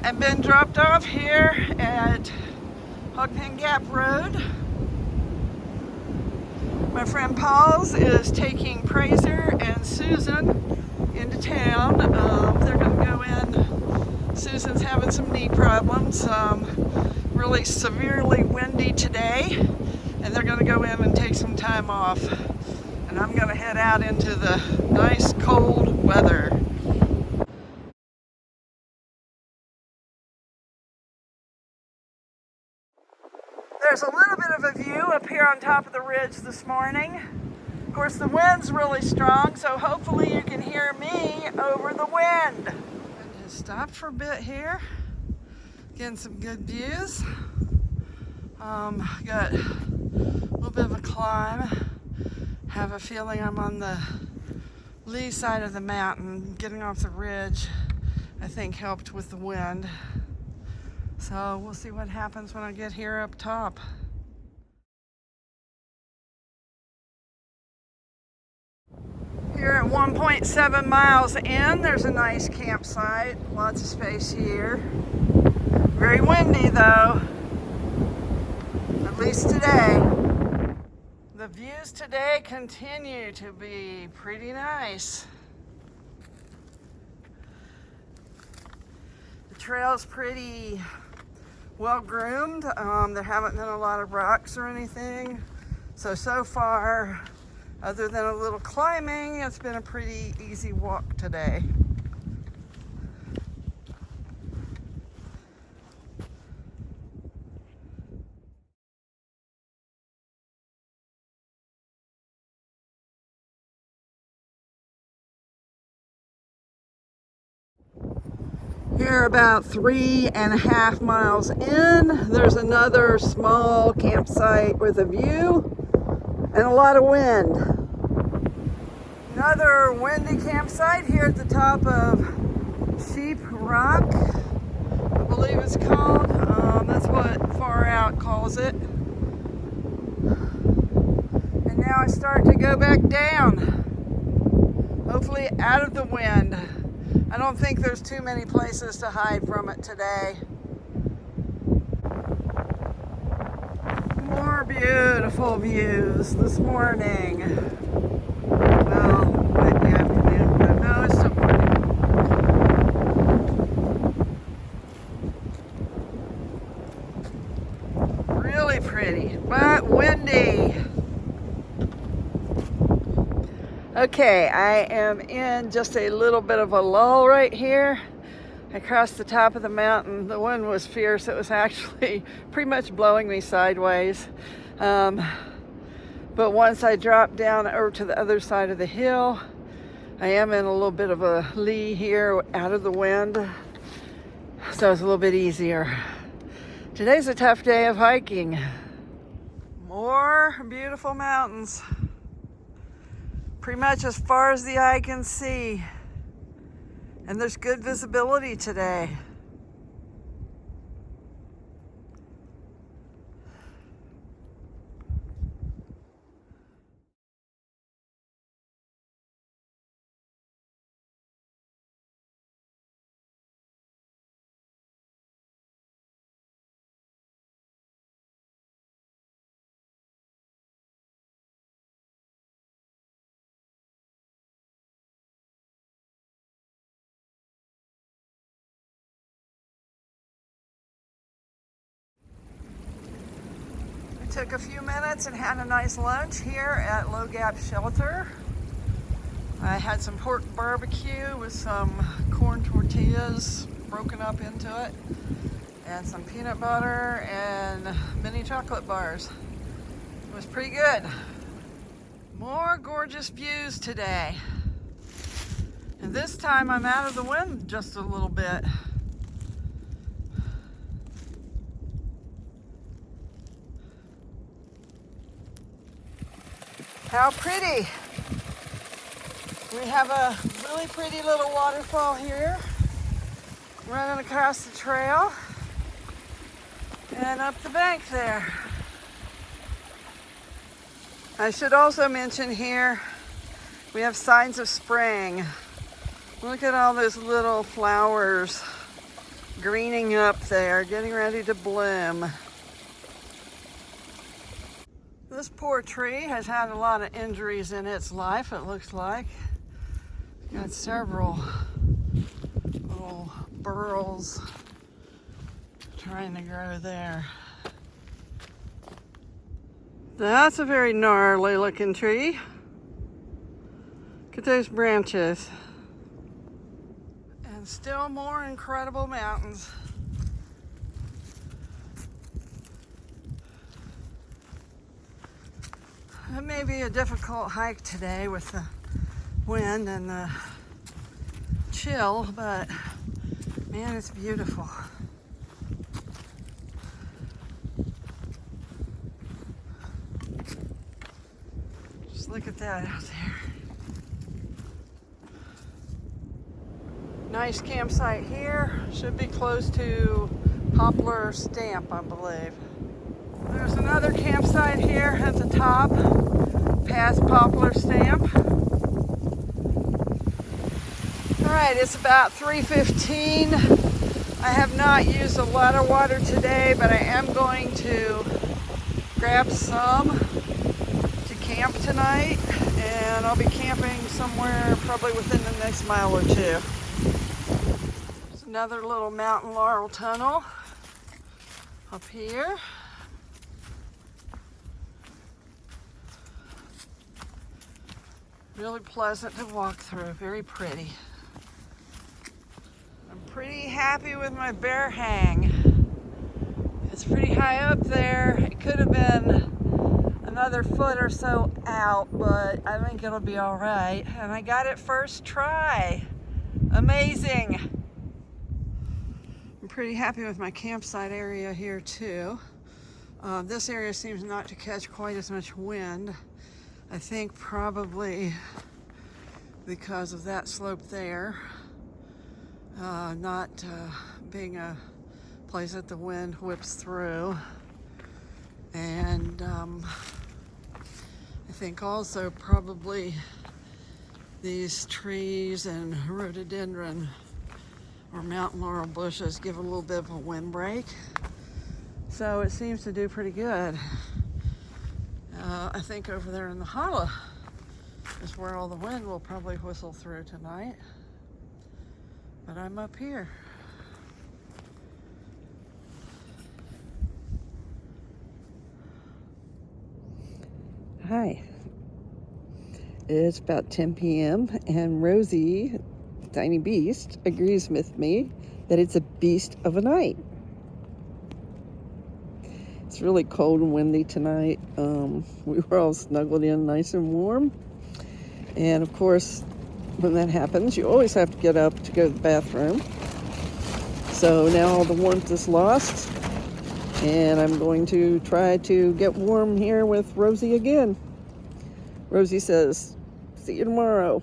I've been dropped off here at Hogpen Gap Road. My friend Paul's is taking Praiser and Susan into town. They're going to go in. Susan's having some knee problems. Really severely windy today, and they're going to go in and take some time off. And I'm going to head out into the nice cold weather. There's a little bit of a view up here on top of the ridge this morning. Of course, the wind's really strong, so hopefully you can hear me over the wind. I just stopped for a bit here, getting some good views. Got a little bit of a climb. Have a feeling I'm on the lee side of the mountain. Getting off the ridge, I think, helped with the wind. So we'll see what happens when I get here up top. Here at 1.7 miles in, there's a nice campsite. Lots of space here. Very windy though, at least today. The views today continue to be pretty nice. The trail's pretty well groomed. There haven't been a lot of rocks or anything. So far, other than a little climbing, it's been a pretty easy walk today. Here about 3.5 miles in, there's another small campsite with a view and a lot of wind. Another windy campsite here at the top of Sheep Rock, I believe it's called. That's what Far Out calls it. And now I start to go back down, hopefully out of the wind. I don't think there's too many places to hide from it today. More beautiful views this morning. Well, maybe afternoon, but no, it's still morning. Really pretty, but windy. Okay, I am in just a little bit of a lull right here. I crossed the top of the mountain. The wind was fierce. It was actually pretty much blowing me sideways. But once I dropped down over to the other side of the hill, I am in a little bit of a lee here out of the wind. So it's a little bit easier. Today's a tough day of hiking. More beautiful mountains. Pretty much as far as the eye can see. And there's good visibility today. Took a few minutes and had a nice lunch here at Low Gap Shelter. I had some pork barbecue with some corn tortillas broken up into it, and some peanut butter and mini chocolate bars. It was pretty good. More gorgeous views today. And this time I'm out of the wind just a little bit. How pretty. We have a really pretty little waterfall here running across the trail and up the bank there. I should also mention here we have signs of spring. Look at all those little flowers greening up there, getting ready to bloom. This poor tree has had a lot of injuries in its life, it looks like. Got several little burls trying to grow there. That's a very gnarly looking tree. Look at those branches. And still more incredible mountains. It may be a difficult hike today with the wind and the chill, but man, it's beautiful. Just look at that out there. Nice campsite here. Should be close to Poplar Stamp, I believe. There's another campsite here at the top, past Poplar Stamp. All right, it's about 3:15. I have not used a lot of water today, but I am going to grab some to camp tonight, and I'll be camping somewhere probably within the next mile or two. There's another little mountain laurel tunnel up here. Really pleasant to walk through, very pretty. I'm pretty happy with my bear hang. It's pretty high up there. It could have been another foot or so out, but I think it'll be all right. And I got it first try. Amazing. I'm pretty happy with my campsite area here too. This area seems not to catch quite as much wind. I think probably because of that slope there, not being a place that the wind whips through. And I think also probably these trees and rhododendron or mountain laurel bushes give a little bit of a windbreak. So it seems to do pretty good. I think over there in the hollow is where all the wind will probably whistle through tonight. But I'm up here. Hi. It's about 10 p.m. and Rosie, Tiny Beast, agrees with me that it's a beast of a night. It's really cold and windy tonight. We were all snuggled in nice and warm. And of course, when that happens, you always have to get up to go to the bathroom. So now all the warmth is lost. And I'm going to try to get warm here with Rosie again. Rosie says, see you tomorrow.